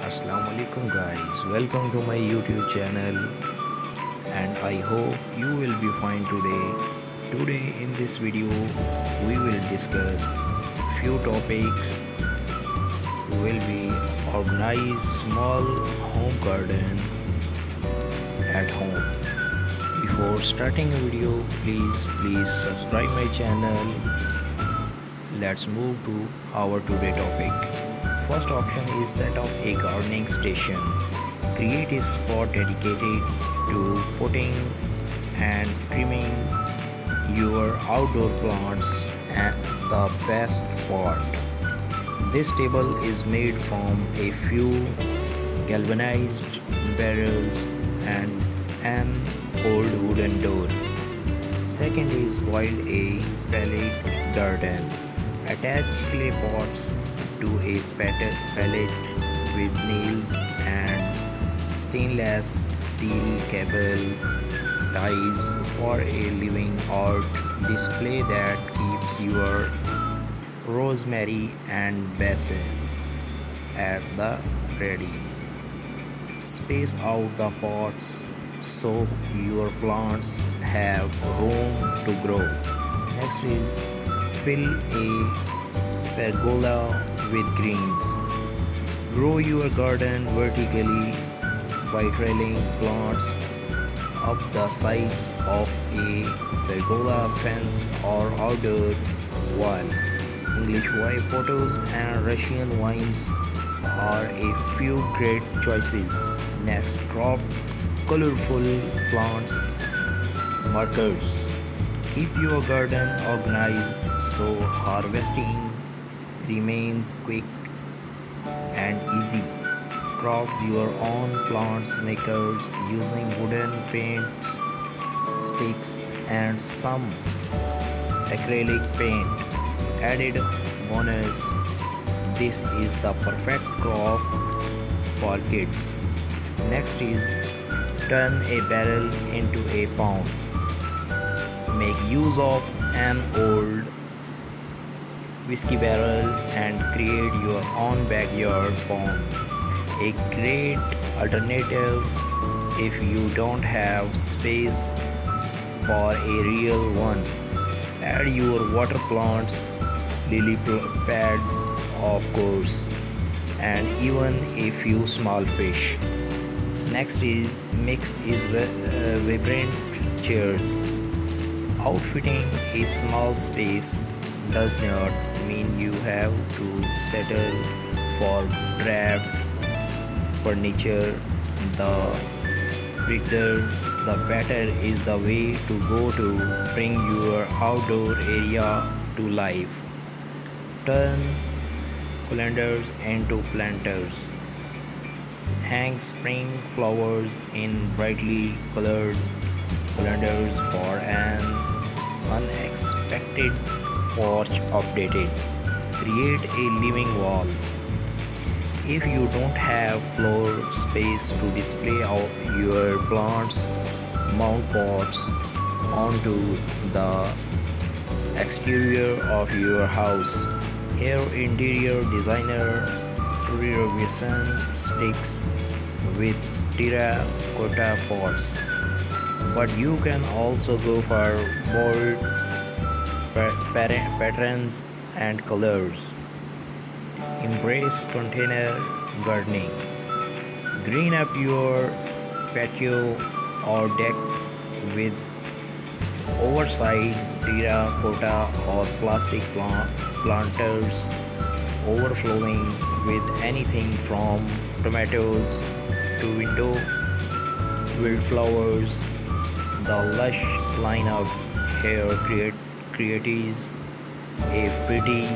Assalamualaikum guys, welcome to my YouTube channel and I hope you will be fine today. Today in this video we will discuss few topics. We will be organize small home garden at home. Before starting a video, please subscribe my channel. Let's move to our today topic. First option is set up a gardening station. Create a spot dedicated to potting and trimming your outdoor plants. At the best part, this table is made from a few galvanized barrels and an old wooden door. Second is build a pallet garden. Attach clay pots to a pallet with nails and stainless steel cable ties for a living art display that keeps your rosemary and basil at the ready. Space out the pots so your plants have room to grow. Next is fill a pergola with greens. Grow your garden vertically by trailing plants up the sides of a pergola fence or outdoor wall. English white potatoes and Russian vines are a few great choices. Next, crop colorful plants markers. Keep your garden organized so harvesting remains quick and easy. Crop your own plants makers using wooden paint sticks and some acrylic paint. Added bonus, this is the perfect crop for kids. Next is turn a barrel into a pond. Make use of an old whiskey barrel and create your own backyard pond. A great alternative if you don't have space for a real one. Add your water plants, lily pads, of course, and even a few small fish. Next is mix is vibrant chairs. Outfitting a small space does not mean you have to settle for drab furniture. The bigger the better is the way to go to bring your outdoor area to life. Turn colanders into planters. Hang spring flowers in brightly colored colanders for an unexpected porch updated. Create a living wall. If you don't have floor space to display out your plants, mount pots onto the exterior of your house. Here interior designer Vision sticks with terracotta pots, but you can also go for bold patterns and colors. Embrace container gardening. Green up your patio or deck with oversized terracotta or plastic planters overflowing with anything from tomatoes to window wildflowers. The lush lineup here creates a pretty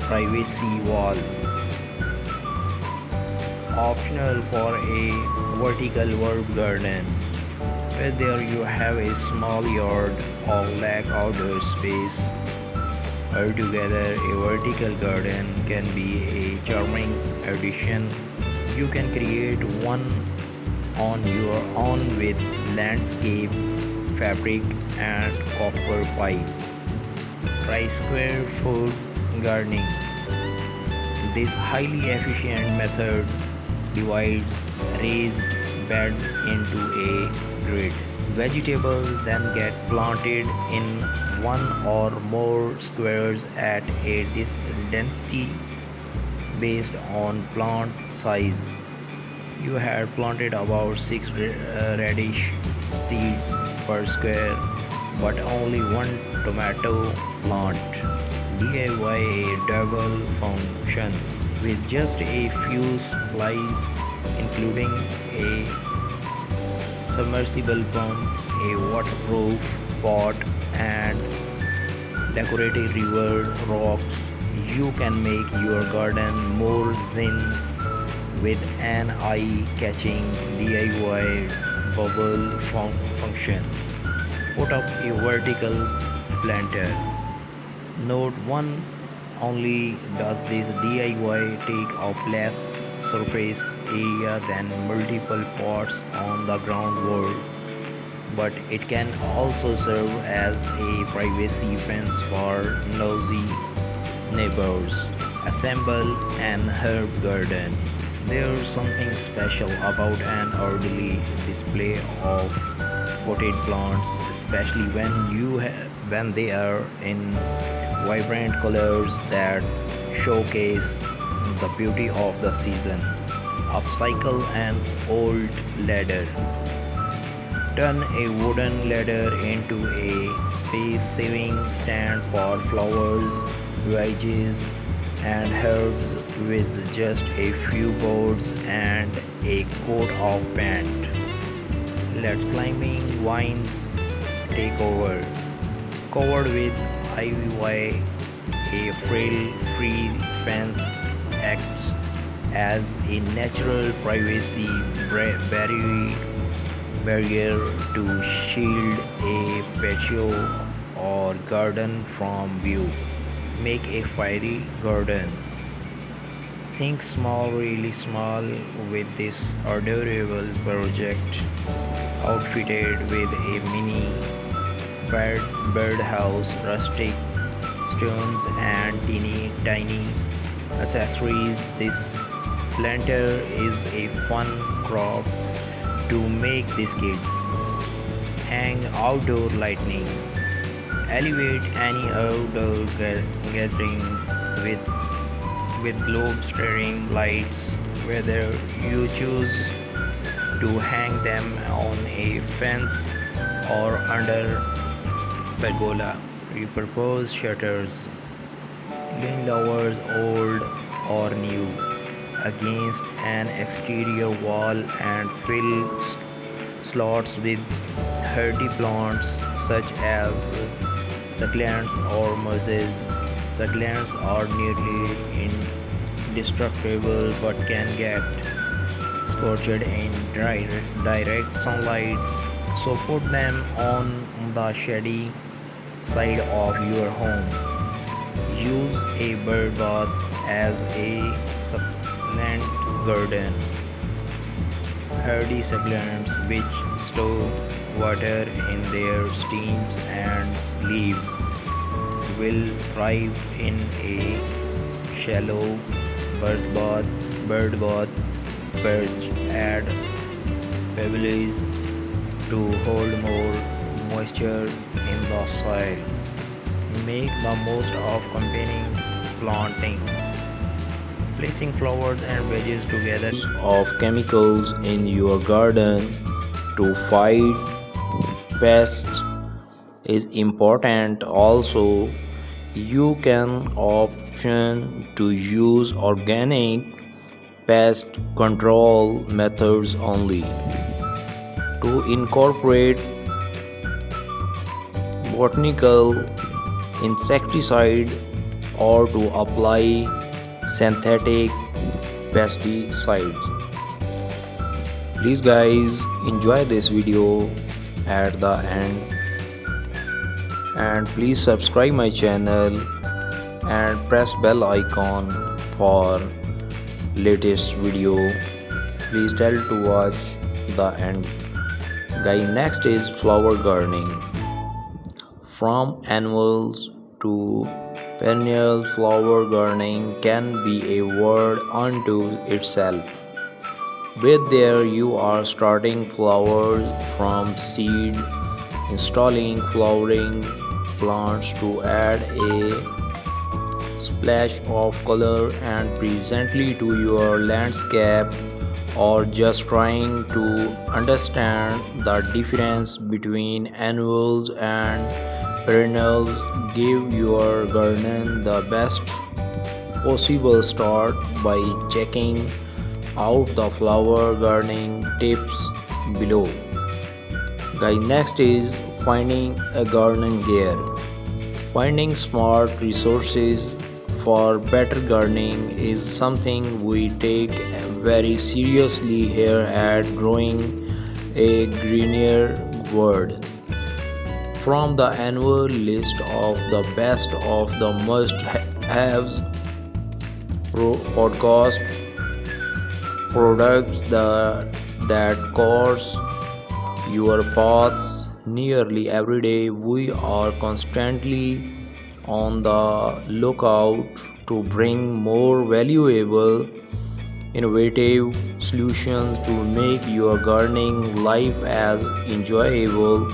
privacy wall. Optional for a vertical herb garden. Whether you have a small yard or lack outdoor space, altogether a vertical garden can be a charming addition. You can create one on your own with landscape fabric and copper pipe. Try square foot gardening. This highly efficient method divides raised beds into a grid. Vegetables then get planted in one or more squares at a density based on plant size. You had planted about 6 radish seeds per square, but only one tomato plant. DIY a double function with just a few supplies, including a submersible pump, a waterproof pot, and decorative river rocks. You can make your garden more zen with an eye-catching DIY bubble function. Put up a vertical planter. Note 1: only does this DIY take up less surface area than multiple pots on the ground wall, but it can also serve as a privacy fence for nosy neighbors. Assemble an herb garden. There's something special about an orderly display of potted plants, especially when they are in vibrant colors that showcase the beauty of the season. Upcycle an old ladder. Turn a wooden ladder into a space-saving stand for flowers, veggies, and herbs with just a few boards and a coat of paint. Let climbing vines take over. Covered with ivy, a frail-free fence acts as a natural privacy barrier to shield a patio or garden from view. Make a fairy garden. Think small, really small with this adorable project, outfitted with a mini birdhouse, rustic stones, and teeny tiny accessories. This planter is a fun craft to make these kids. Hang outdoor lighting. Elevate any outdoor gathering with globe-stirring lights, whether you choose to hang them on a fence or under pergola. Repurpose shutters, lean lowers old or new against an exterior wall and fill slots with hardy plants such as succulents or mosses. Succulents are nearly indestructible but can get scorched in direct sunlight, so put them on the shady side of your home. Use a bird bath as a succulent garden. Hardy succulents which store water in their stems and leaves will thrive in a shallow bird bath perch. Add pebbles to hold more moisture in the soil. Make the most of combining planting, placing flowers and veggies together of chemicals in your garden to fight pests is important. Also, you can option to use organic pest control methods only. To incorporate botanical insecticide or to apply synthetic pesticides. Please guys, enjoy this video at the end, and please subscribe my channel and press bell icon for latest video. Please tell to watch the end. Guys, next is flower gardening. From annuals to perennial, flower gardening can be a word unto itself. With there, you are starting flowers from seed, installing flowering plants to add a splash of color and presently to your landscape, or just trying to understand the difference between annuals and perennials. Give your garden the best possible start by checking out the flower gardening tips below. Guys, next is finding a gardening gear. Finding smart resources for better gardening is something we take very seriously here at Growing a Greener World. From the annual list of the best of the must haves podcast products that course your paths nearly every day, we are constantly on the lookout to bring more valuable, innovative solutions to make your gardening life as enjoyable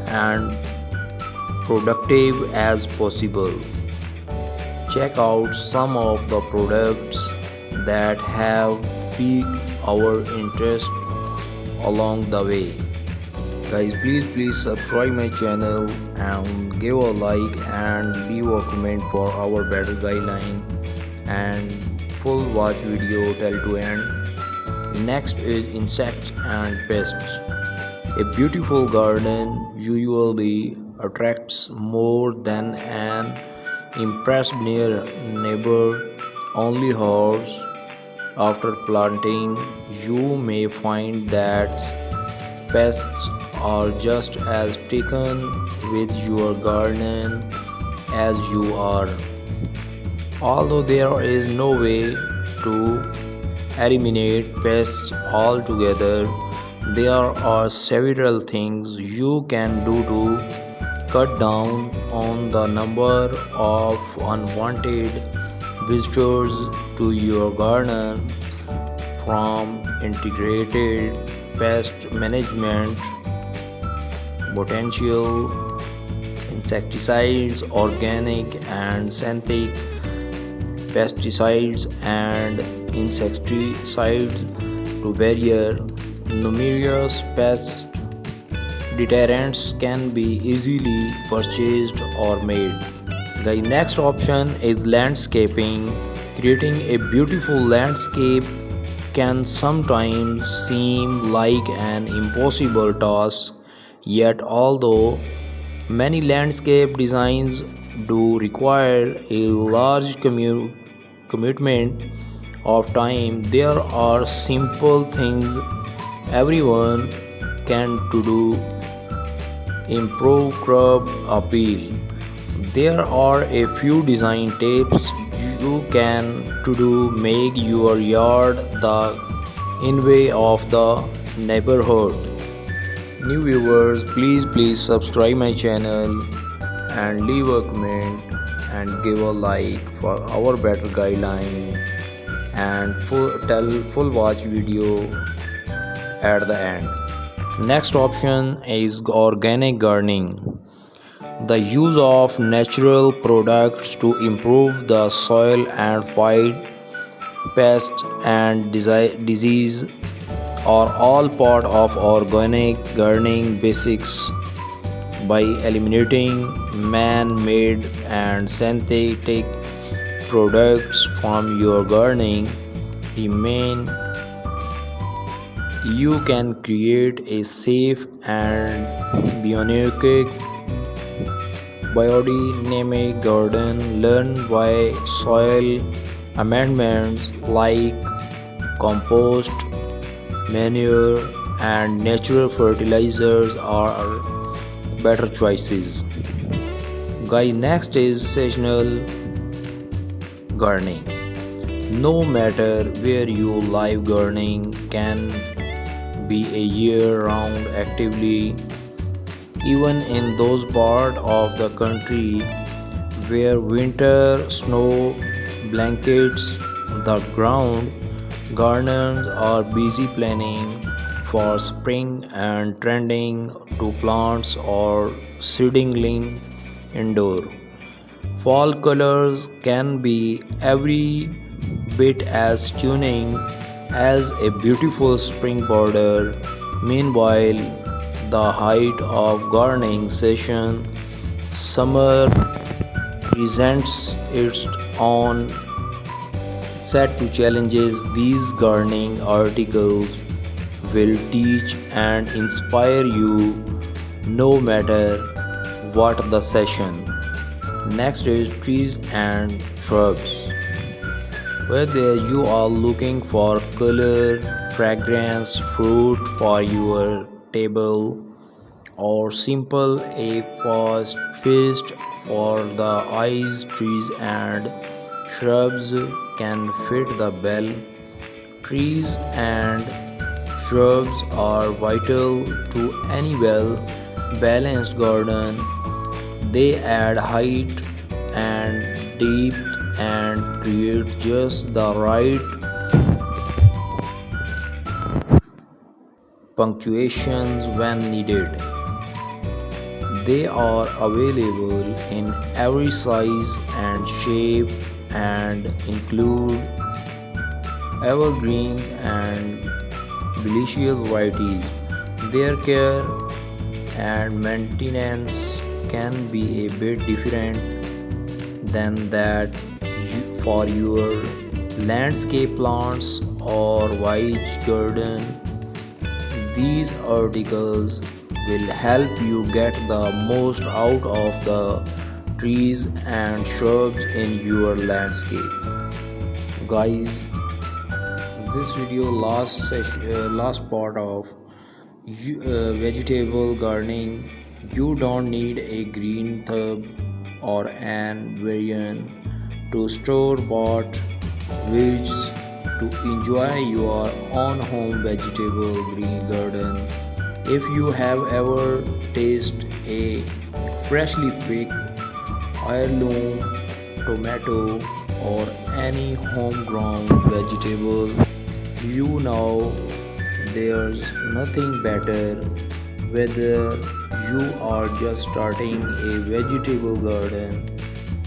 and productive as possible. Check out some of the products that have piqued our interest along the way. Guys, please subscribe my channel and give a like and leave a comment for our better guideline and full watch video till to end. Next is insects and pests. A beautiful garden usually attracts more than an impressed neighbor only horse. After planting, you may find that pests are just as taken with your garden as you are. Although there is no way to eliminate pests altogether, there are several things you can do to cut down on the number of unwanted visitors to your garden, from integrated pest management, botanical insecticides, organic and synthetic pesticides, and insecticides to barrier numerous pest deterrents can be easily purchased or made. The next option is landscaping. Creating a beautiful landscape can sometimes seem like an impossible task, yet, although many landscape designs do require a large commitment of time, there are simple things everyone can to do improve crop appeal. There are a few design tips you can to do make your yard the envy of the neighborhood. New viewers, please subscribe my channel and leave a comment and give a like for our better guideline and full watch video at the end. Next option is organic gardening. The use of natural products to improve the soil and fight pests and disease are all part of organic gardening basics. By eliminating man-made and synthetic products from your gardening, you can create a safe and biodynamic garden. Learn why soil amendments like compost, manure, and natural fertilizers are better choices. Guys, next is seasonal gardening. No matter where you live, gardening can be a year-round activity. Even in those parts of the country where winter snow blankets the ground, Gardeners are busy planning for spring and tending to plants or seedling indoor. Fall colors can be every bit as stunning as a beautiful spring border. Meanwhile, the height of gardening session, summer presents its own set to challenges. These gardening articles will teach and inspire you no matter what the session. Next is trees and shrubs. Whether you are looking for color, fragrance, fruit for your table, or simple a fast feast for the eyes, trees and shrubs can fit the bill. Trees and shrubs are vital to any well balanced garden. They add height and depth and create just the right punctuations when needed. They are available in every size and shape and include evergreens and delicious varieties. Their care and maintenance can be a bit different than that for your landscape plants or veg garden. These articles will help you get the most out of the trees and shrubs in your landscape. Guys, this video last part of vegetable gardening. You don't need a green tub or an aquarium to store bought veg to enjoy your own home vegetable green garden. If you have ever tasted a freshly picked heirloom tomato or any homegrown vegetable, you know there's nothing better. Whether you are just starting a vegetable garden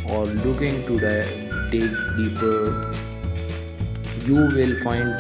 or looking to dig deeper, you will find